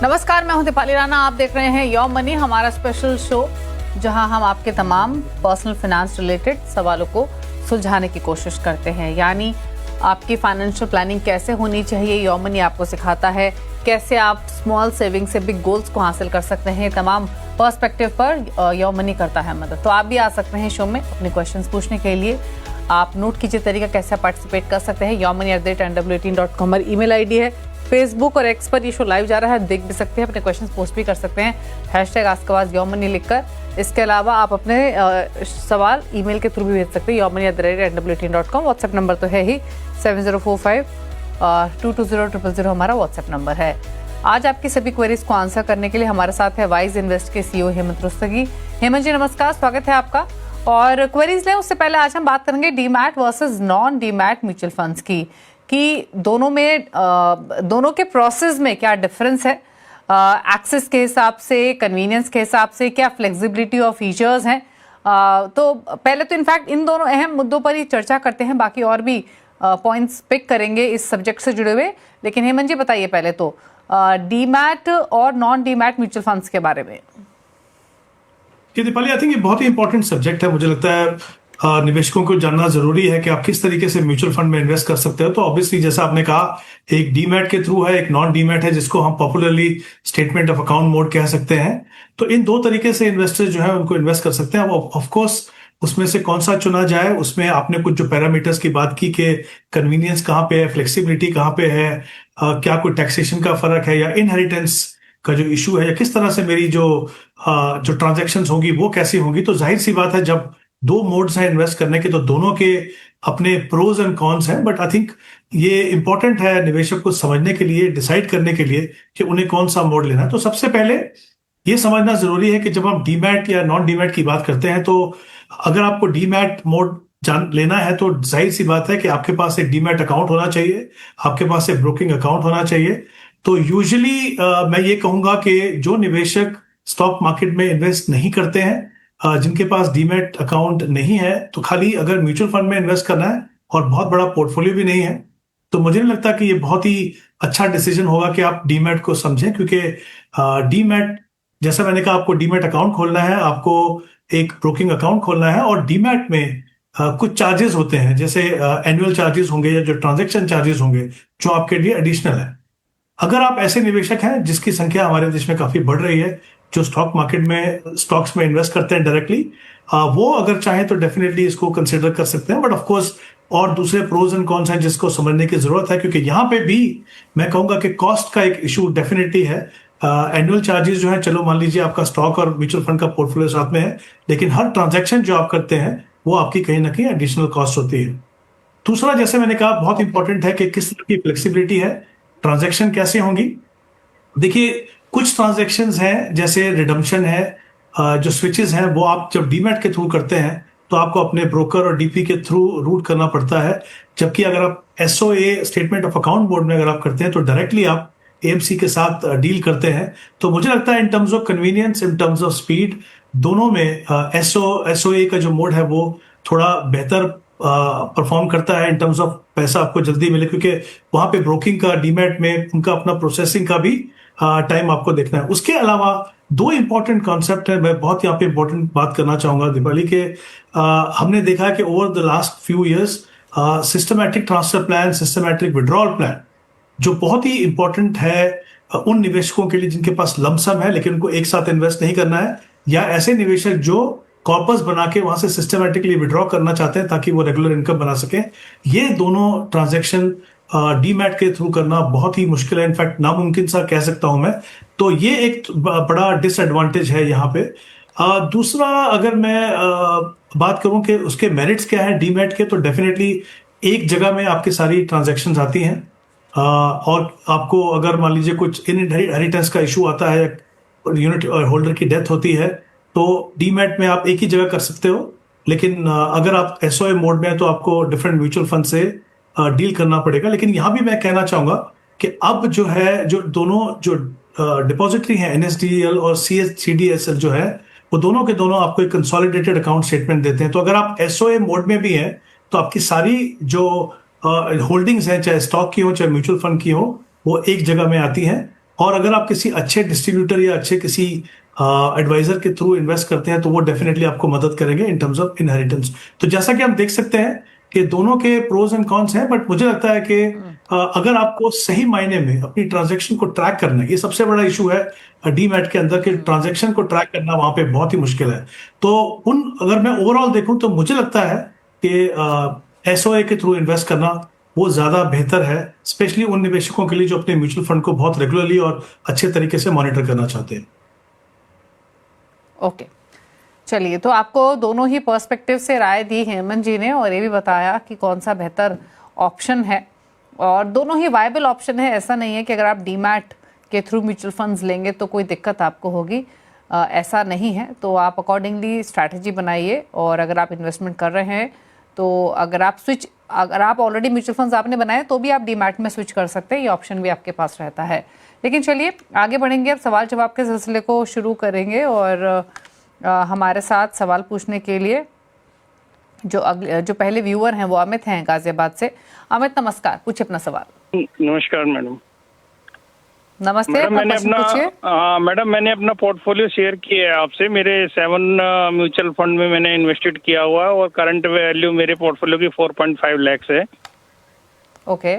नमस्कार, मैं हूं दीपाली राणा। आप देख रहे हैं योर मनी, हमारा स्पेशल शो जहां हम आपके तमाम पर्सनल फाइनेंस रिलेटेड सवालों को सुलझाने की कोशिश करते हैं। यानी आपकी फाइनेंशियल प्लानिंग कैसे होनी चाहिए, योर मनी आपको सिखाता है। कैसे आप स्मॉल सेविंग से बिग गोल्स को हासिल कर सकते हैं, तमाम पर्सपेक्टिव पर योर मनी करता है मदद। तो आप भी आ सकते हैं शो में अपने क्वेश्चंस पूछने के लिए। आप नोट कीजिए तरीका कैसे पार्टिसिपेट कर सकते हैं। yourmoney@nw18.com हमारी ईमेल आईडी है। फेसबुक और एक्स पर ये शो लाइव जा रहा है, देख भी सकते हैं, अपने क्वेश्चंस पोस्ट भी कर सकते हैं #AskAwaz लिखकर। इसके अलावा आप अपने सवाल ईमेल के थ्रू भी भेज सकते हैं yourmoney@nw18.com। व्हाट्सएप नंबर तो है ही 7045220000 हमारा व्हाट्सएप नंबर है। आज आपकी सभी क्वेरीज को आंसर करने के लिए हमारे साथ है वाइज इन्वेस्ट के सीईओ हेमंत रुस्तगी। हेमंत जी नमस्कार, स्वागत है आपका। और क्वेरीज लें उससे पहले आज हम बात करेंगे demat versus non demat mutual funds की, कि दोनों के प्रोसेस में क्या डिफरेंस है, एक्सेस के हिसाब से, कन्वीनियंस के हिसाब से, क्या फ्लेक्सिबिलिटी और फीचर्स हैं। तो पहले तो इनफैक्ट इन दोनों अहम मुद्दों पर ही चर्चा करते हैं, बाकी और भी पॉइंट्स पिक करेंगे इस सब्जेक्ट से जुड़े हुए। लेकिन हेमंत जी बताइए पहले तो डीमैट और नॉन डीमैट म्यूचुअल फंड्स के बारे में। दीपाली, आई थिंक ये बहुत ही इंपॉर्टेंट सब्जेक्ट है। मुझे लगता है निवेशकों को जानना जरूरी है कि आप किस तरीके से म्यूचुअल फंड में इन्वेस्ट कर सकते हो। तो ऑब्वियसली जैसा आपने कहा, एक डीमैट के थ्रू है, एक नॉन डीमैट है, जिसको हम popularly statement of account mode कह सकते हैं। तो इन दो तरीके से इन्वेस्टर्स जो है उनको इन्वेस्ट कर सकते हैं। ऑफ कोर्स उसमें से कौन सा चुना जाए, उसमें आपने कुछ जो पैरामीटर्स की बात की कि कन्वीनियंस कहाँ पे है, फ्लेक्सिबिलिटी कहाँ पे है, क्या कोई टैक्सेशन का फर्क है, या इनहेरिटेंस का जो इशू है, या किस तरह से मेरी जो ट्रांजेक्शन होंगी वो कैसी होंगी। तो जाहिर सी बात है, जब दो मोड्स हैं इन्वेस्ट करने के, तो दोनों के अपने प्रोज एंड कॉन्स हैं। बट आई थिंक ये इंपॉर्टेंट है निवेशक को समझने के लिए, डिसाइड करने के लिए कि उन्हें कौन सा मोड लेना है। तो सबसे पहले ये समझना जरूरी है कि जब हम डीमैट या नॉन डीमैट की बात करते हैं, तो अगर आपको डीमैट मोड लेना है तो जाहिर सी बात है कि आपके पास एक डीमैट अकाउंट होना चाहिए, आपके पास एक ब्रोकिंग अकाउंट होना चाहिए। तो यूजुअली मैं ये कहूंगा कि जो निवेशक स्टॉक मार्केट में इन्वेस्ट नहीं करते हैं, जिनके पास डीमैट अकाउंट नहीं है, तो खाली अगर म्यूचुअल फंड में इन्वेस्ट करना है और बहुत बड़ा पोर्टफोलियो भी नहीं है, तो मुझे नहीं लगता कि ये बहुत ही अच्छा डिसीजन होगा कि आप डीमैट को समझें। क्योंकि डीमैट, जैसा मैंने कहा, आपको डीमैट अकाउंट खोलना है, आपको एक ब्रोकिंग अकाउंट खोलना है, और डीमैट में कुछ चार्जेस होते हैं, जैसे एनुअल चार्जेस होंगे या जो ट्रांजेक्शन चार्जेस होंगे, जो आपके लिए एडिशनल है। अगर आप ऐसे निवेशक हैं जिसकी संख्या हमारे देश में काफी बढ़ रही है, जो स्टॉक मार्केट में स्टॉक्स में इन्वेस्ट करते हैं डायरेक्टली, वो अगर चाहें तो डेफिनेटली इसको कंसिडर कर सकते हैं। बट ऑफ कोर्स और दूसरे प्रोज एंड कॉन्स हैं जिसको समझने की जरूरत है, क्योंकि यहाँ पे भी मैं कहूंगा कि कॉस्ट का एक इशू डेफिनेटली है। एनुअल चार्जेस जो है, चलो मान लीजिए आपका स्टॉक और म्यूचुअल फंड का पोर्टफोलियो साथ में है, लेकिन हर ट्रांजेक्शन जो आप करते हैं वो आपकी कहीं ना कहीं एडिशनल कॉस्ट होती है। दूसरा, जैसे मैंने कहा, बहुत इंपॉर्टेंट है कि किस तरह की फ्लेक्सिबिलिटी है, ट्रांजेक्शन कैसे होंगी। देखिए, कुछ ट्रांजेक्शन्स हैं जैसे रिडम्पशन है, जो स्विचेस हैं, वो आप जब डीमैट के थ्रू करते हैं तो आपको अपने ब्रोकर और डीपी के थ्रू रूट करना पड़ता है। जबकि अगर आप SOA statement of account mode में अगर आप करते हैं तो डायरेक्टली आप एएमसी के साथ डील करते हैं। तो मुझे लगता है in terms of convenience, in terms of speed, दोनों में एसओए का जो मोड है वो थोड़ा बेहतर परफॉर्म करता है इन टर्म्स ऑफ पैसा आपको जल्दी मिले, क्योंकि वहां पे ब्रोकिंग का, डीमैट में उनका अपना प्रोसेसिंग का भी टाइम आपको देखना है। उसके अलावा दो इंपॉर्टेंट कॉन्सेप्ट है, मैं बहुत यहाँ पे इंपॉर्टेंट बात करना चाहूंगा दीपाली के। हमने देखा है कि over the last few years systematic transfer plan, systematic withdrawal plan, जो बहुत ही इंपॉर्टेंट है उन निवेशकों के लिए जिनके पास लमसम है लेकिन उनको एक साथ इन्वेस्ट नहीं करना है, या ऐसे निवेशक जो कॉर्पस बना के वहां से सिस्टमैटिकली विड्रॉ करना चाहते हैं ताकि वो रेगुलर इनकम बना सके। ये दोनों ट्रांजैक्शन डीमैट के थ्रू करना बहुत ही मुश्किल है, इनफैक्ट नामुमकिन सा कह सकता हूं मैं। तो ये एक बड़ा डिसएडवांटेज है यहाँ पे। दूसरा, अगर मैं बात करूं कि उसके मेरिट्स क्या है डीमैट के, तो डेफिनेटली एक जगह में आपकी सारी ट्रांजैक्शंस आती हैं, और आपको अगर मान लीजिए कुछ इनहेरिटेंस का इशू आता है, यूनिट होल्डर की डेथ होती है, तो डीमैट में आप एक ही जगह कर सकते हो। लेकिन अगर आप एसओए मोड में है तो आपको डिफरेंट म्यूचुअल फंड से डील करना पड़ेगा। लेकिन यहां भी मैं कहना चाहूंगा कि अब जो है, जो दोनों जो डिपॉजिटरी हैं, एनएसडीएल और सीडीएसएल जो है, वो दोनों के दोनों आपको एक कंसोलिडेटेड अकाउंट स्टेटमेंट देते हैं। तो अगर आप एसओए मोड में भी हैं तो आपकी सारी जो होल्डिंग्स हैं, चाहे स्टॉक की हो चाहे म्यूचुअल फंड की हो, वो एक जगह में आती हैं और अगर आप किसी अच्छे डिस्ट्रीब्यूटर या अच्छे किसी एडवाइजर के थ्रू इन्वेस्ट करते हैं तो वो डेफिनेटली आपको मदद करेंगे इन टर्म्स ऑफ इनहेरिटेंस। तो जैसा कि हम देख सकते हैं कि दोनों के प्रोज एंड कॉन्स हैं, बट मुझे लगता है कि अगर आपको सही मायने में अपनी ट्रांजैक्शन को ट्रैक करना है, ये सबसे बड़ा इशू है डीमैट के अंदर के ट्रांजैक्शन को ट्रैक करना वहां पे बहुत ही मुश्किल है। तो अगर मैं ओवरऑल देखूं तो मुझे लगता है कि एसओए के थ्रू इन्वेस्ट करना वो ज्यादा बेहतर है, स्पेशली उन निवेशकों के लिए जो अपने म्यूचुअल फंड को बहुत रेगुलरली और अच्छे तरीके से मॉनिटर करना चाहते हैं। ओके, चलिए, तो आपको दोनों ही पर्सपेक्टिव से राय दी हेमंत जी ने और ये भी बताया कि कौन सा बेहतर ऑप्शन है, और दोनों ही वायबल ऑप्शन है। ऐसा नहीं है कि अगर आप डीमैट के थ्रू म्यूचुअल फंड्स लेंगे तो कोई दिक्कत आपको होगी, ऐसा नहीं है। तो आप अकॉर्डिंगली स्ट्रैटेजी बनाइए, और अगर आप इन्वेस्टमेंट कर रहे हैं तो अगर आप ऑलरेडी म्यूचुअल फंड्स आपने बनाए तो भी आप डीमैट में स्विच कर सकते हैं, ये ऑप्शन भी आपके पास रहता है। लेकिन चलिए आगे बढ़ेंगे, अब सवाल जवाब के सिलसिले को शुरू करेंगे, और हमारे साथ सवाल पूछने के लिए जो पहले व्यूअर हैं वो अमित हैं गाजियाबाद से। अमित नमस्कार, पूछिए अपना सवाल। नमस्कार मैडम। नमस्ते, मैडम मैंने पूछिए। मैडम मैंने अपना पोर्टफोलियो शेयर किया है आपसे। मेरे 7 म्यूचुअल फंड में मैंने इन्वेस्टेड किया हुआ है और करंट वैल्यू मेरे पोर्टफोलियो की 4.5 लाख है। ओके।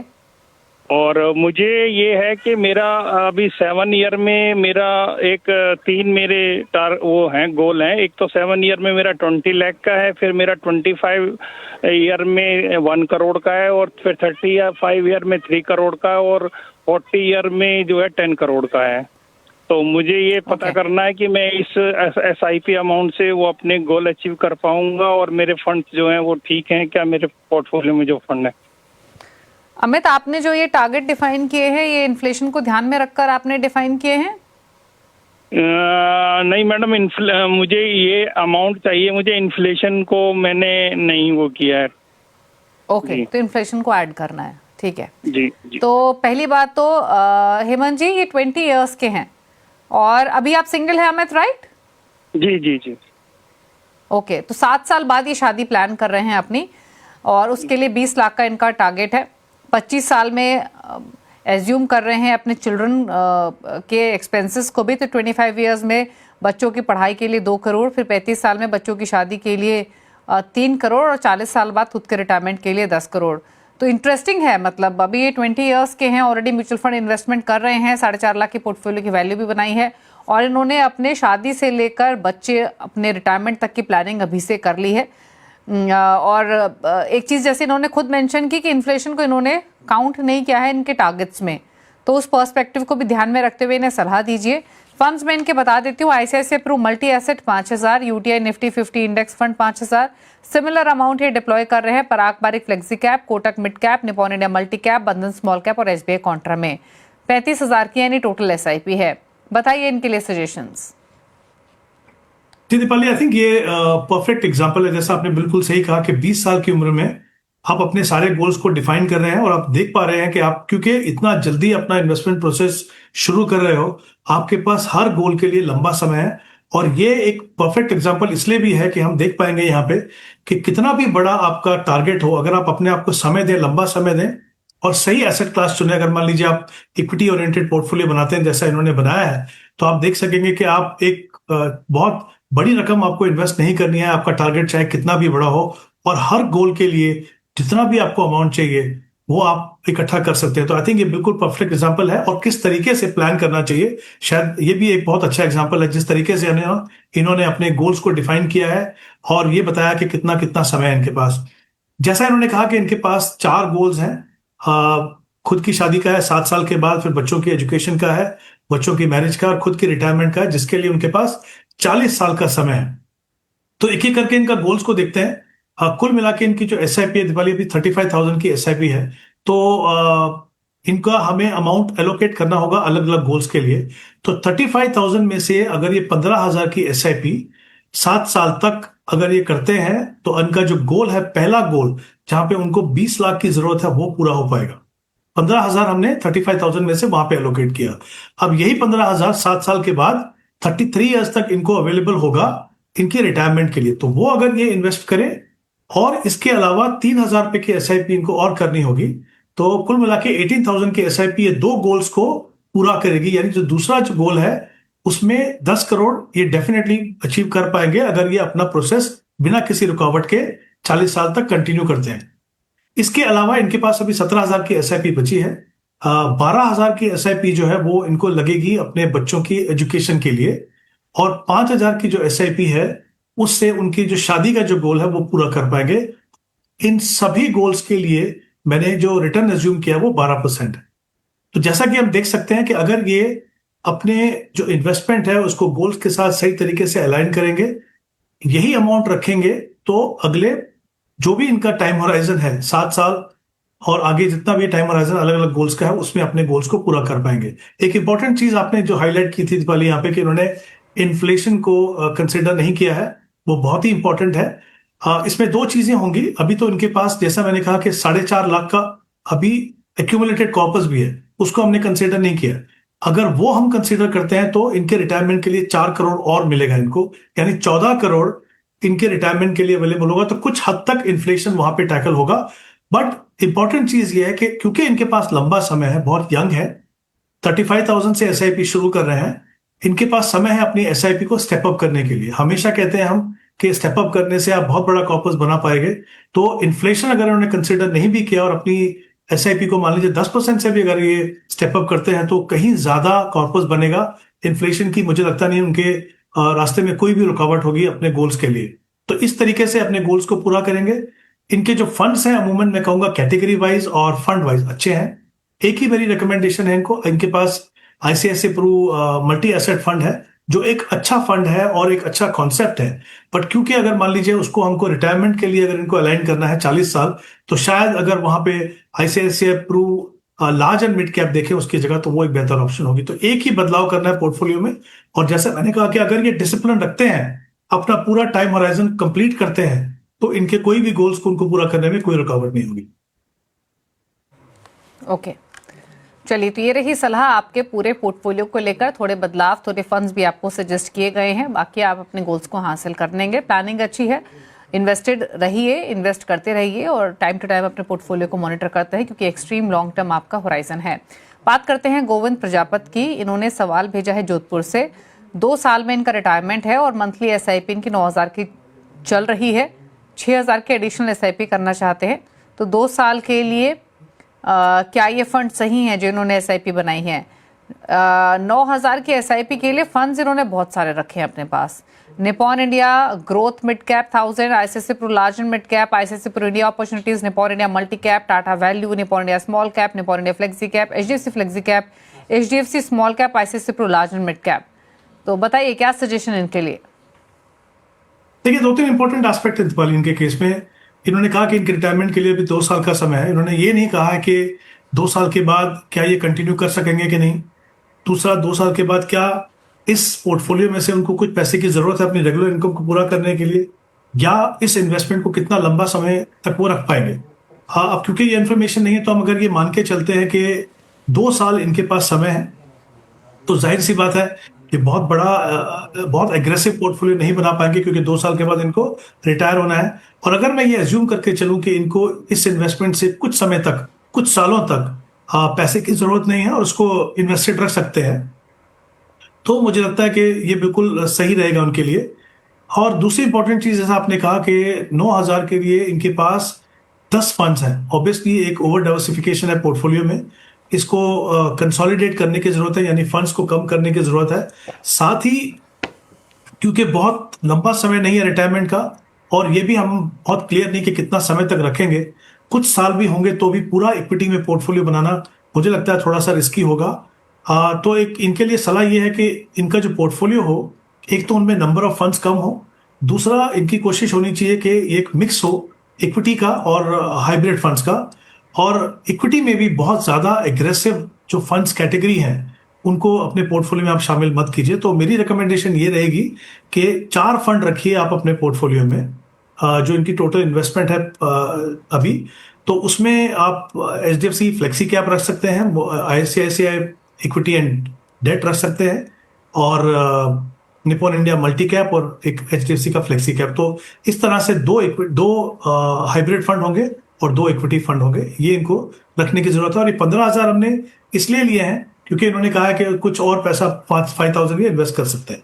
और मुझे ये है कि मेरा अभी 7 ईयर में मेरा एक 3 मेरे वो हैं गोल हैं। एक तो 7 ईयर में मेरा 20 लाख का है, फिर मेरा 25 ईयर में 1 करोड़ का है, और फिर 35 ईयर में 3 करोड़ का है, और 40 ईयर में जो है 10 करोड़ का है। तो मुझे ये पता करना है कि मैं इस SIP अमाउंट से वो अपने गोल अचीव कर पाऊंगा, और मेरे फंड जो हैं वो ठीक हैं क्या मेरे पोर्टफोलियो में जो फंड है। अमित, आपने जो ये टारगेट डिफाइन किए हैं, ये इन्फ्लेशन को ध्यान में रखकर आपने डिफाइन किए हैं? नहीं मैडम, मुझे ये अमाउंट चाहिए, मुझे इन्फ्लेशन को मैंने नहीं वो किया है। ओके, तो इन्फ्लेशन को ऐड करना है, ठीक है जी। तो पहली बात तो हेमंत जी, ये 20 इयर्स के हैं और अभी आप सिंगल हैं अमित, राइट? जी। ओके, तो 7 साल बाद ये शादी प्लान कर रहे हैं अपनी, और उसके लिए 20 लाख का इनका टारगेट है। 25 साल में एज्यूम कर रहे हैं अपने चिल्ड्रन के एक्सपेंसेस को भी, तो 25 इयर्स में बच्चों की पढ़ाई के लिए 2 करोड़, फिर 35 साल में बच्चों की शादी के लिए 3 करोड़, और 40 साल बाद खुद के रिटायरमेंट के लिए 10 करोड़। तो इंटरेस्टिंग है, मतलब अभी ये 20 इयर्स के हैं, ऑलरेडी म्यूचुअल फंड इन्वेस्टमेंट कर रहे हैं, 4.5 लाख की पोर्टफोलियो की वैल्यू भी बनाई है, और इन्होंने अपने शादी से लेकर बच्चे अपने रिटायरमेंट तक की प्लानिंग अभी से कर ली है। और एक चीज़ जैसे इन्होंने खुद मेंशन की कि इन्फ्लेशन को इन्होंने काउंट नहीं किया है इनके टारगेट्स में, तो उस पर्सपेक्टिव को भी ध्यान में रखते हुए इन्हें सलाह दीजिए। फंड्स में इनके बता देती हूँ, ICICI Pru multi asset 5000, UTI Nifty 50 index fund 5000, similar amount ये डिप्लॉय कर रहे हैं Parag Parikh flexi cap, Kotak mid cap, Nippon India multi cap, Bandhan small cap और SBI कॉन्ट्रा में 35,000 की यानी टोटल SIP है। बताइए इनके लिए सजेशंस। दीपाली, आई थिंक ये परफेक्ट एग्जांपल है। जैसा आपने बिल्कुल सही कहा कि 20 साल की उम्र में आप अपने सारे गोल्स को डिफाइन कर रहे हैं, और आप देख पा रहे हैं कि आप क्योंकि इतना जल्दी अपना इन्वेस्टमेंट प्रोसेस शुरू कर रहे हो, आपके पास हर गोल के लिए लंबा समय है। और ये एक परफेक्ट एग्जांपल इसलिए भी है कि हम देख पाएंगे यहाँ पे कि कितना भी बड़ा आपका टारगेट हो, अगर आप अपने आप को समय दें, लंबा समय दें और सही एसेट क्लास चुने। अगर मान लीजिए आप इक्विटी ओरिएंटेड पोर्टफोलियो बनाते हैं जैसा इन्होंने बनाया है, तो आप देख सकेंगे कि आप एक बहुत बड़ी रकम आपको इन्वेस्ट नहीं करनी है। आपका टारगेट चाहे कितना भी बड़ा हो, और हर गोल के लिए जितना भी आपको अमाउंट चाहिए वो आप इकट्ठा कर सकते हैं। तो आई थिंक ये बिल्कुल परफेक्ट एग्जांपल है, और किस तरीके से प्लान करना चाहिए, शायद ये भी एक बहुत अच्छा एग्जांपल है जिस तरीके से इन्होंने अपने गोल्स को डिफाइन किया है और ये बताया कि कितना कितना समय है इनके पास। जैसा इन्होंने कहा कि इनके पास 4 गोल्स हैं, खुद की शादी का है 7 साल के बाद, फिर बच्चों की एजुकेशन का है, बच्चों की मैरिज का, और खुद की रिटायरमेंट का है, जिसके लिए उनके पास 40 साल का समय है। तो एक एक करके इनका गोल्स को देखते हैं। कुल मिला के इनकी जो SIP है दिवाली, अभी 35,000 की SIP है। तो इनका हमें अमाउंट एलोकेट करना होगा अलग अलग गोल्स के लिए। तो 35,000 में से अगर ये 15,000 की SIP 7 साल तक अगर ये करते हैं, तो इनका जो गोल है, पहला गोल जहां पे उनको 20 लाख की जरूरत है, वो पूरा हो पाएगा। 15,000 हमने 35,000 में से वहां पे एलोकेट किया। अब यही 15,000 7 साल के बाद 33 ईयर्स तक इनको अवेलेबल होगा इनके रिटायरमेंट के लिए। तो वो अगर ये इन्वेस्ट करें, और इसके अलावा 3,000 रुपए की SIP इनको और करनी होगी, तो कुल मिला के 18,000 की SIP ये 2 गोल्स को पूरा करेगी। यानी जो दूसरा जो गोल है उसमें 10 करोड़ ये डेफिनेटली अचीव कर पाएंगे अगर ये अपना प्रोसेस बिना किसी रुकावट के 40 साल तक कंटिन्यू करते हैं। इसके अलावा इनके पास अभी 17,000 की एसआईपी बची है। 12,000 की एसआईपी जो है वो इनको लगेगी अपने बच्चों की एजुकेशन के लिए, और 5,000 की जो एसआईपी है उससे उनकी जो शादी का जो गोल है वो पूरा कर पाएंगे। इन सभी गोल्स के लिए मैंने जो रिटर्न एज्यूम किया वो 12% है। तो जैसा कि हम देख सकते हैं कि अगर ये अपने जो इन्वेस्टमेंट है उसको गोल्स के साथ सही तरीके से अलाइन करेंगे, यही अमाउंट रखेंगे, तो अगले जो भी इनका टाइम होराइजन है 7 साल और आगे जितना भी टाइम होराइजन अलग अलग गोल्स का है उसमें अपने गोल्स को पूरा कर पाएंगे। एक इंपॉर्टेंट चीज आपने जो हाईलाइट की थी दीपाली यहाँ पे कि उन्होंने इन्फ्लेशन को कंसिडर नहीं किया है, वो बहुत ही इंपॉर्टेंट है। इसमें दो चीजें होंगी। अभी तो इनके पास जैसा मैंने कहा कि 4.5 लाख का अभी एक्यूमुलेटेड कॉर्पस भी है, उसको हमने कंसिडर नहीं किया। अगर वो हम कंसिडर करते हैं तो इनके रिटायरमेंट के लिए 4 करोड़ और मिलेगा इनको, यानी 14 करोड़ इनके रिटायरमेंट के लिए अवेलेबल होगा। तो कुछ हद तक इन्फ्लेशन वहां पे टैकल होगा। बट इंपॉर्टेंट चीज ये है कि क्योंकि इनके पास लंबा समय है, बहुत यंग है, 35,000 से एसआईपी शुरू कर रहे हैं, इनके पास समय है अपनी एसआईपी को स्टेप अप करने के लिए। हमेशा कहते हैं हम कि स्टेप अप करने से आप बहुत बड़ा कॉर्पस बना पाएंगे। तो इन्फ्लेशन अगर उन्होंने कंसिडर नहीं भी किया और अपनी एसआईपी को मान लीजिए 10% से भी अगर ये स्टेप अप करते हैं तो कहीं ज्यादा कॉर्पस बनेगा। इन्फ्लेशन की मुझे लगता नहीं उनके रास्ते में कोई भी रुकावट होगी अपने गोल्स के लिए। तो इस तरीके से अपने गोल्स को पूरा करेंगे। इनके जो फंड्स हैं अमूमन मैं कहूंगा कैटेगरी वाइज और फंड वाइज अच्छे हैं। एक ही मेरी रिकमेंडेशन है इनको, इनके पास ICICI Pru multi asset fund है जो एक अच्छा फंड है और एक अच्छा कॉन्सेप्ट है। बट क्योंकि अगर मान लीजिए उसको हमको रिटायरमेंट के लिए अगर इनको अलाइन करना है 40 साल, तो शायद अगर वहां पे ICICI Pru large and mid cap देखें उसकी जगह, तो वो एक बेहतर ऑप्शन होगी। तो एक ही बदलाव करना है पोर्टफोलियो में। और जैसे मैंने कहा कि अगर ये डिसिप्लिन रखते हैं, अपना पूरा टाइम होराइजन कंप्लीट करते हैं, तो इनके कोई भी गोल्स को उनको पूरा करने में कोई रुकावट नहीं होगी। ओके, चलिए, तो ये रही सलाह आपके पूरे पोर्टफोलियो को लेकर। थोड़े बदलाव, थोड़े फंड्स भी आपको सजेस्ट किए गए हैं, बाकी आप अपने गोल्स को हासिल कर लेंगे। प्लानिंग अच्छी है, इन्वेस्टेड रहिए, इन्वेस्ट करते रहिए और टाइम टू टाइम अपने पोर्टफोलियो को मॉनिटर करते हैं क्योंकि एक्सट्रीम लॉन्ग टर्म आपका होराइजन है। बात करते हैं गोविंद प्रजापत की। इन्होंने सवाल भेजा है जोधपुर से। 2 साल में इनका रिटायरमेंट है और मंथली एसआईपी इनकी 9,000 की चल रही है। 6,000 की एडिशनल एसआईपी करना चाहते हैं। तो 2 साल के लिए क्या ये फंड सही है जो इन्होंने एसआईपी बनाई है? 9,000 की एसआईपी के लिए फंड्स इन्होंने बहुत सारे रखे हैं अपने पास। Nippon India growth mid cap 1000, ICICI Pru large and mid cap, ICICI Pru India opportunities, Nippon India multi cap, Tata value, Nippon India small cap, Nippon India flexi cap, HDFC flexi cap, HDFC small cap, ICICI Pru large and mid cap. तो बताइए क्या suggestion इनके लिए? देखिए, 2-3 important aspect है दीपाली इनके case में। इन्होंने कहा कि इनके रिटायरमेंट के लिए अभी 2 साल का समय है। इन्होंने ये नहीं कहा है कि 2 साल के बाद क्या ये कंटिन्यू कर सकेंगे कि नहीं। दूसरा, 2 साल के बाद क्या इस पोर्टफोलियो में से उनको कुछ पैसे की जरूरत है अपनी रेगुलर इनकम को पूरा करने के लिए, या इस इन्वेस्टमेंट को कितना लंबा समय तक वो रख पाएंगे। हाँ, अब क्योंकि ये इन्फॉर्मेशन नहीं है तो हम अगर ये मान के चलते हैं कि 2 साल इनके पास समय है, तो जाहिर सी बात है कि बहुत बड़ा बहुत एग्रेसिव पोर्टफोलियो नहीं बना पाएंगे क्योंकि 2 साल के बाद इनको रिटायर होना है। और अगर मैं ये एज्यूम करके चलूं कि इनको इस इन्वेस्टमेंट से कुछ समय तक, कुछ सालों तक पैसे की जरूरत नहीं है और उसको इन्वेस्टेड रख सकते हैं, तो मुझे लगता है कि ये बिल्कुल सही रहेगा उनके लिए। और दूसरी इंपॉर्टेंट चीज, जैसा आपने कहा कि 9,000 के लिए इनके पास 10 फंड्स हैं। ऑब्वियसली एक ओवर डाइवर्सिफिकेशन है पोर्टफोलियो में, इसको कंसोलिडेट करने की जरूरत है, यानी फंड्स को कम करने की जरूरत है। साथ ही क्योंकि बहुत लंबा समय नहीं है रिटायरमेंट का, और ये भी हम बहुत क्लियर नहीं कि कितना समय तक रखेंगे, कुछ साल भी होंगे, तो भी पूरा इक्विटी में पोर्टफोलियो बनाना मुझे लगता है थोड़ा सा रिस्की होगा। तो एक इनके लिए सलाह ये है कि इनका जो पोर्टफोलियो हो, एक तो उनमें नंबर ऑफ फंड्स कम हो, दूसरा इनकी कोशिश होनी चाहिए कि एक मिक्स हो इक्विटी का और हाइब्रिड फंड्स का। और इक्विटी में भी बहुत ज्यादा एग्रेसिव जो फंड्स कैटेगरी हैं उनको अपने पोर्टफोलियो में आप शामिल मत कीजिए। तो मेरी रिकमेंडेशन ये रहेगी कि 4 फंड रखिए आप अपने पोर्टफोलियो में। जो इनकी टोटल इन्वेस्टमेंट है अभी, तो उसमें आप एचडीएफसी फ्लेक्सी कैप रख सकते हैं, आईसीआईसीआई इक्विटी एंड डेट रख सकते हैं, और निपॉन इंडिया मल्टी कैप और एक एचडीएफसी का फ्लेक्सी कैप। तो इस तरह से दो हाइब्रिड फंड होंगे और 2 इक्विटी फंड होंगे। ये इनको रखने की जरूरत है। और ये 15,000 हमने इसलिए लिए हैं क्योंकि इन्होंने कहा है कि कुछ और पैसा 5,000 भी इन्वेस्ट कर सकते हैं।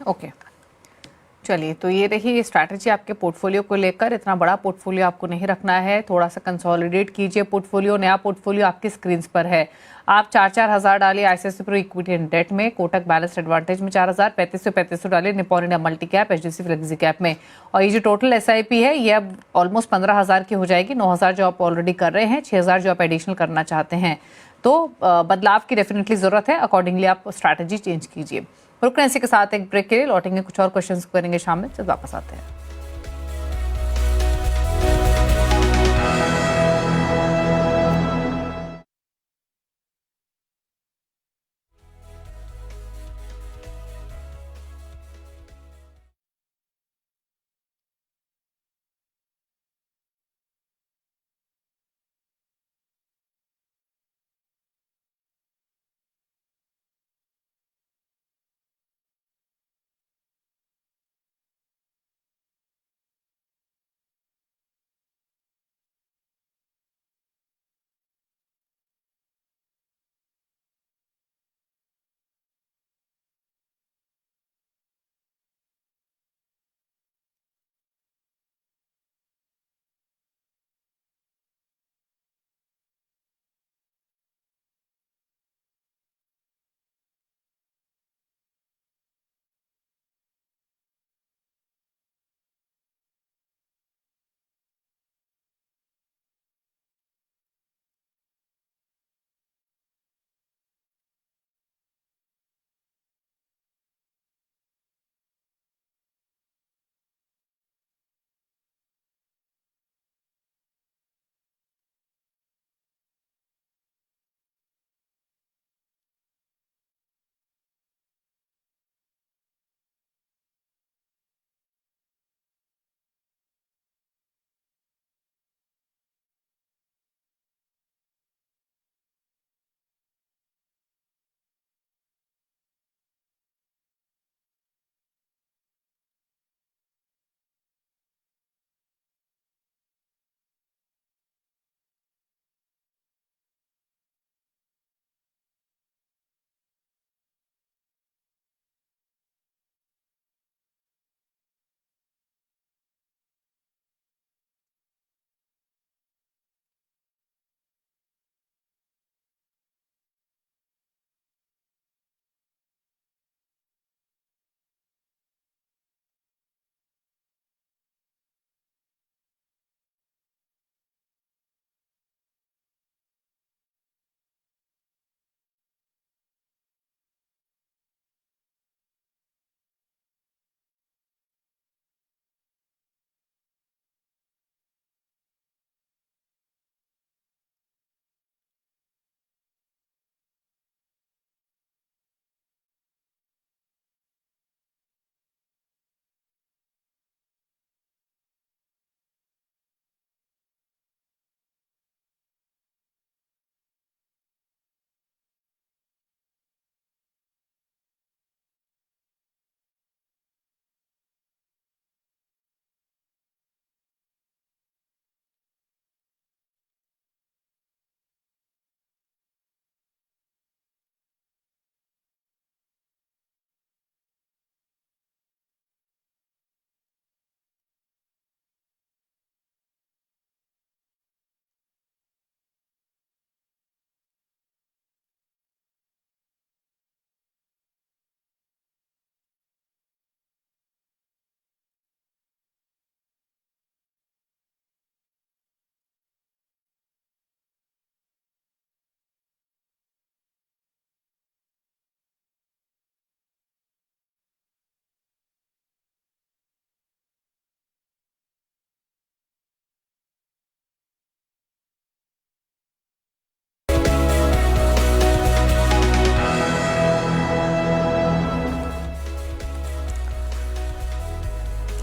ओके, चलिए, तो ये रही स्ट्रैटेजी आपके पोर्टफोलियो को लेकर। इतना बड़ा पोर्टफोलियो आपको नहीं रखना है, थोड़ा सा कंसोलिडेट कीजिए पोर्टफोलियो। नया पोर्टफोलियो आपकी स्क्रीन पर है। आप 4-4 हज़ार डालिए ICICI Pru equity and debt में, कोटक बैलेंस्ड एडवांटेज में 4,000, 3500 डालिए Nippon India multi cap, HDFC flexi cap में। और ये जो टोटल एसआईपी है ये अब ऑलमोस्ट 15,000 की हो जाएगी। 9,000 जो आप ऑलरेडी कर रहे हैं, 6,000 जो आप एडिशनल करना चाहते हैं। तो बदलाव की डेफिनेटली जरूरत है, अकॉर्डिंगली आप स्ट्रैटेजी चेंज कीजिए। रुकने इसी के साथ एक ब्रेक के लिए, लौटेंगे, कुछ और क्वेश्चंस करेंगे शामिल, जब वापस आते हैं।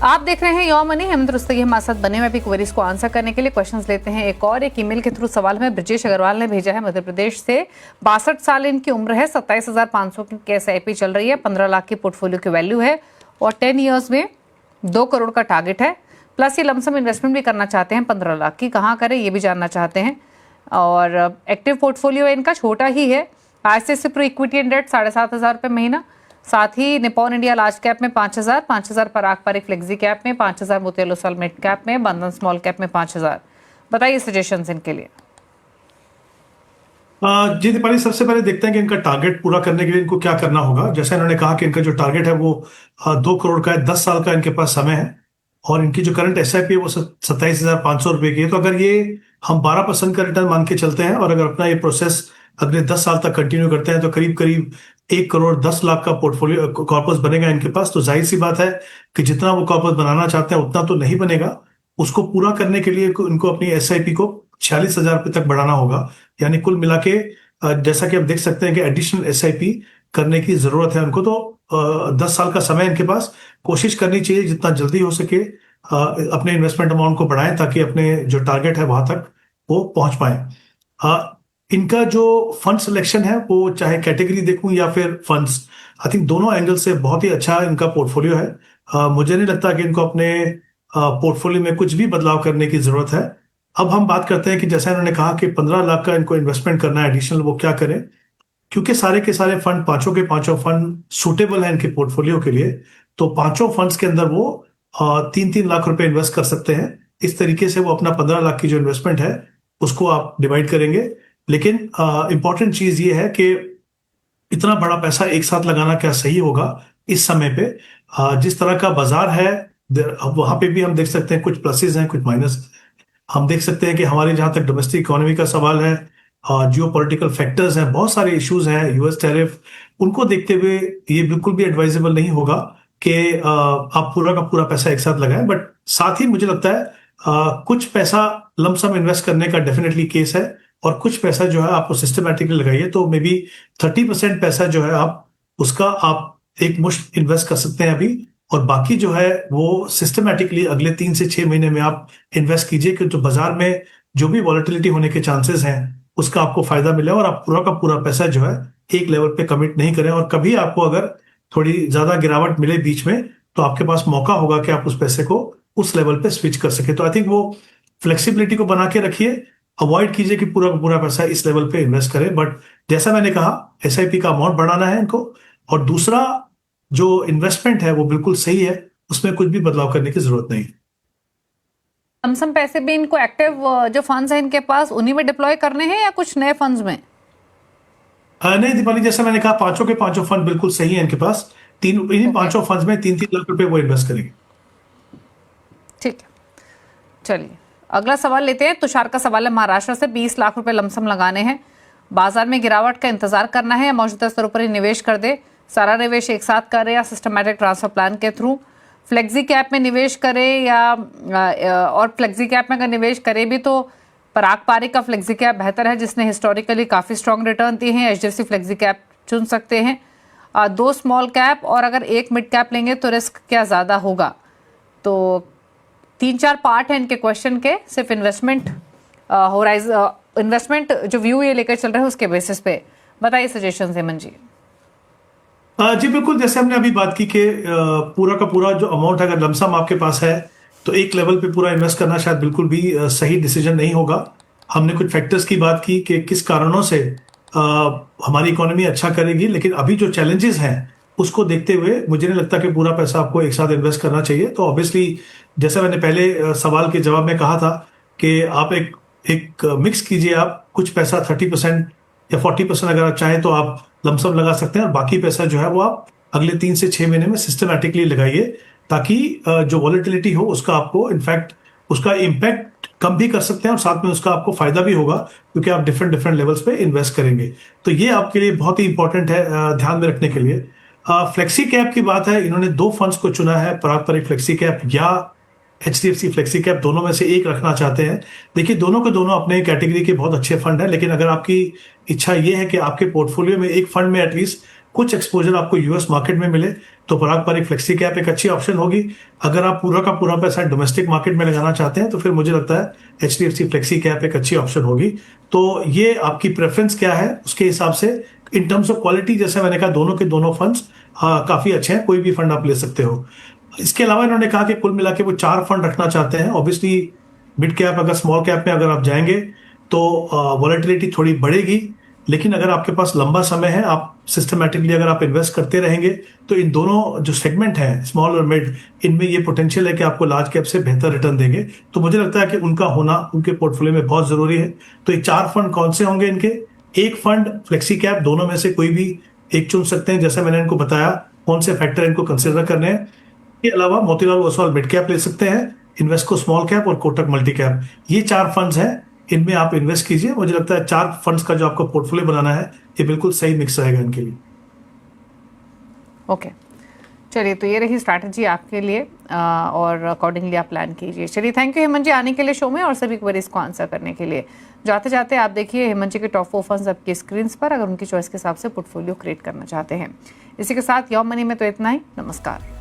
आप देख रहे हैं योर मनी। हेमंत रुस्तगी हमारे साथ बने हुए अभी क्वेरीज को आंसर करने के लिए। क्वेश्चंस लेते हैं एक और। एक ईमेल के थ्रू सवाल में ब्रजेश अग्रवाल ने भेजा है मध्य प्रदेश से। 62 साल इनकी उम्र है, 27,500 की एसआईपी चल रही है, 15 लाख की पोर्टफोलियो की वैल्यू है और 10 ईयर्स में 2 करोड़ का टारगेट है। प्लस ये लमसम इन्वेस्टमेंट भी करना चाहते हैं 15 लाख की। कहाँ करें ये भी जानना चाहते हैं। और एक्टिव पोर्टफोलियो इनका छोटा ही है। ICICI प्रो इक्विटी इंडेक्स 7,500 रुपये महीना, साथ ही निपॉन इंडिया लार्ज कैप में 5,000, 5,000 पराग पारिक फ्लेक्सी कैप में 5,000, मोतियालू ओसल मिड कैप में, बंधन स्मॉल कैप में 5,000। बताइए सजेशंस इनके लिए। जी दीपाली, सबसे पहले देखते हैं कि इनका टारगेट पूरा करने के लिए इनको क्या करना होगा। जैसे इन्होंने कहा कि इनका जो टारगेट है वो 2 करोड़ का है, 10 साल का इनके पास समय है, और इनकी जो करंट SIP है वो 27,500 रुपए की है। तो अगर ये हम 12% का रिटर्न मान के चलते हैं और अगर अपना ये प्रोसेस अगले 10 साल तक कंटिन्यू करते हैं तो करीब करीब 1 करोड़ 10 लाख का पोर्टफोलियो कॉर्पस बनेगा इनके पास। तो जाहिर सी बात है कि जितना वो कॉर्पस बनाना चाहते हैं उतना तो नहीं बनेगा। उसको पूरा करने के लिए इनको अपनी SIP को 46,000 रुपये तक बढ़ाना होगा। यानी कुल मिला के जैसा कि आप देख सकते हैं कि एडिशनल SIP करने की जरूरत है उनको। तो 10 साल का समय इनके पास, कोशिश करनी चाहिए जितना जल्दी हो सके अपने इन्वेस्टमेंट अमाउंट को बढ़ाएं ताकि अपने जो टारगेट है वहां तक वो पहुंच पाए। इनका जो फंड सिलेक्शन है वो चाहे कैटेगरी देखूं या फिर फंड्स, आई थिंक दोनों एंगल से बहुत ही अच्छा इनका पोर्टफोलियो है। मुझे नहीं लगता कि इनको अपने पोर्टफोलियो में कुछ भी बदलाव करने की जरूरत है। अब हम बात करते हैं कि जैसा इन्होंने कहा कि 15 लाख का इनको इन्वेस्टमेंट करना है एडिशनल, वो क्या करें। क्योंकि सारे के सारे फंड, पांचों के पांचों फंड सूटेबल हैं इनके पोर्टफोलियो के लिए, तो पांचों फंड्स के अंदर वो 3-3 लाख रुपए इन्वेस्ट कर सकते हैं। इस तरीके से वो अपना 15 लाख की जो इन्वेस्टमेंट है उसको आप डिवाइड करेंगे। लेकिन इंपॉर्टेंट चीज ये है कि इतना बड़ा पैसा एक साथ लगाना क्या सही होगा इस समय पे। जिस तरह का बाजार है वहां पे भी हम देख सकते हैं कुछ प्लसेस हैं कुछ माइनस। हम देख सकते हैं कि हमारे जहां तक डोमेस्टिक इकोनॉमी का सवाल है, जियो पॉलिटिकल फैक्टर्स हैं, बहुत सारे इश्यूज हैं, US टैरिफ, उनको देखते हुए ये बिल्कुल भी एडवाइजेबल नहीं होगा कि आप पूरा का पूरा पैसा एक साथ लगाएं। बट साथ ही मुझे लगता है कुछ पैसा लमसम इन्वेस्ट करने का डेफिनेटली केस है, और कुछ पैसा जो है आपको सिस्टमैटिकली लगाइए। तो मे बी 30% पैसा जो है आप एक मुश्त इन्वेस्ट कर सकते हैं अभी, और बाकी जो है वो सिस्टमैटिकली अगले 3 से 6 महीने में आप इन्वेस्ट कीजिए कि जो बाजार में जो भी वॉलेटिलिटी होने के चांसेस हैं उसका आपको फायदा मिले, और आप पूरा का पूरा पैसा जो है एक लेवल पे कमिट नहीं करें। और कभी आपको अगर थोड़ी ज्यादा गिरावट मिले बीच में तो आपके पास मौका होगा कि आप उस पैसे को उस लेवल पे स्विच कर सके। तो आई थिंक वो फ्लेक्सिबिलिटी को बना के रखिए, अवॉइड कीजिए कि पूरा का पूरा पैसा इस लेवल पे इन्वेस्ट करें। बट जैसा मैंने कहा SIP का अमाउंट बढ़ाना है इनको, और दूसरा जो इन्वेस्टमेंट है वो बिल्कुल सही है, उसमें कुछ भी बदलाव करने की जरूरत नहीं। लमसम पैसे भी इनको एक्टिव जो फंड्स हैं इनके पास उन्हीं में डिप्लॉय करने हैं या कुछ नए फंड्स में? नहीं दीपाली, जैसे मैंने कहा पांचों के पांचों फंड बिल्कुल सही है इनके पास। इन्हीं पांचों फंड्स में 3-3 लाख रुपए वो इन्वेस्ट करेंगे। ठीक है, चलिए अगला सवाल लेते हैं। तुषार का सवाल है महाराष्ट्र से, 20 लाख रुपए लमसम लगाने हैं, बाजार में गिरावट का इंतजार करना है या मौजूदा स्तरों पर ही निवेश कर दे, सारा निवेश एक साथ करे या सिस्टमैटिक ट्रांसफर प्लान के थ्रू, फ्लेक्सी कैप में निवेश करे या और फ्लेक्सी कैप में अगर निवेश करे भी तो पराग पारिक का फ्लेक्सी कैप बेहतर है जिसने हिस्टोरिकली काफ़ी स्ट्रॉन्ग रिटर्न दिए हैं, HDFC फ्लेक्सी कैप चुन सकते हैं, 2 स्मॉल कैप और अगर 1 मिड कैप लेंगे तो रिस्क क्या ज़्यादा होगा। तो 3-4 पार्ट हैं इनके क्वेश्चन के, सिर्फ इन्वेस्टमेंट जो व्यू ये लेकर चल रहे हैं उसके बेसिस पे। बताइए सजेशन हेमंत जी। जी बिल्कुल, जैसे हमने अभी बात की कि पूरा का पूरा जो अमाउंट अगर लमसम आपके पास है तो एक लेवल पे पूरा इन्वेस्ट करना शायद बिल्कुल भी सही डिसीजन नहीं होगा। हमने कुछ फैक्टर्स की बात की कि किस कारणों से हमारी इकोनॉमी अच्छा करेगी, लेकिन अभी जो चैलेंजेस हैं उसको देखते हुए मुझे नहीं लगता कि पूरा पैसा आपको एक साथ इन्वेस्ट करना चाहिए। तो ऑब्वियसली जैसे मैंने पहले सवाल के जवाब में कहा था कि आप एक मिक्स कीजिए, आप कुछ पैसा 30% या 40% अगर आप चाहें तो आप लमसम लगा सकते हैं, और बाकी पैसा जो है वो आप अगले 3 से 6 महीने में सिस्टमैटिकली लगाइए ताकि जो वॉलेटिलिटी हो उसका आपको इनफैक्ट उसका इम्पैक्ट कम भी कर सकते हैं और साथ में उसका आपको फायदा भी होगा क्योंकि आप डिफरेंट लेवल्स पे इन्वेस्ट करेंगे। तो ये आपके लिए बहुत ही इंपॉर्टेंट है ध्यान में रखने के लिए। फ्लेक्सी कैप की बात है, इन्होंने 2 फंड्स को चुना है, पराग पारिक फ्लेक्सी कैप या HDFC फ्लेक्सी कैप, दोनों में से एक रखना चाहते हैं। देखिए दोनों के दोनों अपने कैटेगरी के बहुत अच्छे फंड हैं, लेकिन अगर आपकी इच्छा ये है कि आपके पोर्टफोलियो में एक फंड में एटलीस्ट कुछ एक्सपोजर आपको US मार्केट में मिले तो पराग पारिक फ्लेक्सी कैप एक अच्छी ऑप्शन होगी। अगर आप पूरा का पूरा पैसा डोमेस्टिक मार्केट में लगाना चाहते हैं तो फिर मुझे लगता है HDFC फ्लेक्सी कैप एक अच्छी ऑप्शन होगी। तो ये आपकी प्रेफरेंस क्या है उसके हिसाब से। इन टर्म्स ऑफ क्वालिटी जैसे मैंने कहा दोनों के दोनों फंड्स काफी अच्छे हैं, कोई भी फंड आप ले सकते हो। इसके अलावा इन्होंने कहा कि कुल मिला के वो 4 फंड रखना चाहते हैं। ऑब्वियसली मिड कैप अगर स्मॉल कैप में अगर आप जाएंगे तो वॉलेटिलिटी थोड़ी बढ़ेगी। लेकिन अगर आपके पास लंबा समय है, आप सिस्टमेटिकली अगर आप इन्वेस्ट करते रहेंगे, तो इन दोनों जो सेगमेंट हैं स्मॉल और मिड, इनमें ये पोटेंशियल है कि आपको लार्ज कैप से बेहतर रिटर्न देंगे। तो मुझे लगता है कि उनका होना उनके पोर्टफोलियो में बहुत जरूरी है। तो ये 4 फंड कौन से होंगे इनके? एक फंड फ्लेक्सी कैप, दोनों में से कोई भी एक चुन सकते हैं, जैसा मैंने इनको बताया कौन से फैक्टर इनको कंसिडर करने हैं। इसके अलावा मोतीलाल ओसवाल मिड कैप ले सकते हैं, इन्वेस्को स्मॉल कैप और कोटक मल्टी कैप। ये 4 फंड्स हैं, इनमें आप इन्वेस्ट कीजिए। मुझे लगता है 4 फंड्स का जो आपको पोर्टफोलियो बनाना है, ये बिल्कुल सही मिक्स रहेगा इनके लिए। ओके, चलिए, तो ये रही स्ट्रैटेजी आपके लिए और अकॉर्डिंगली आप प्लान कीजिए। चलिए, थैंक यू हेमंत जी आने के लिए शो में और सभी क्वेरीज को आंसर करने के लिए। जाते जाते आप देखिए हेमंत जी के टॉप 4 फंड्स आपकी स्क्रीन पर, अगर उनकी चॉइस के हिसाब से पोर्टफोलियो क्रिएट करना चाहते हैं। इसी के साथ योर मनी में तो इतना ही। नमस्कार।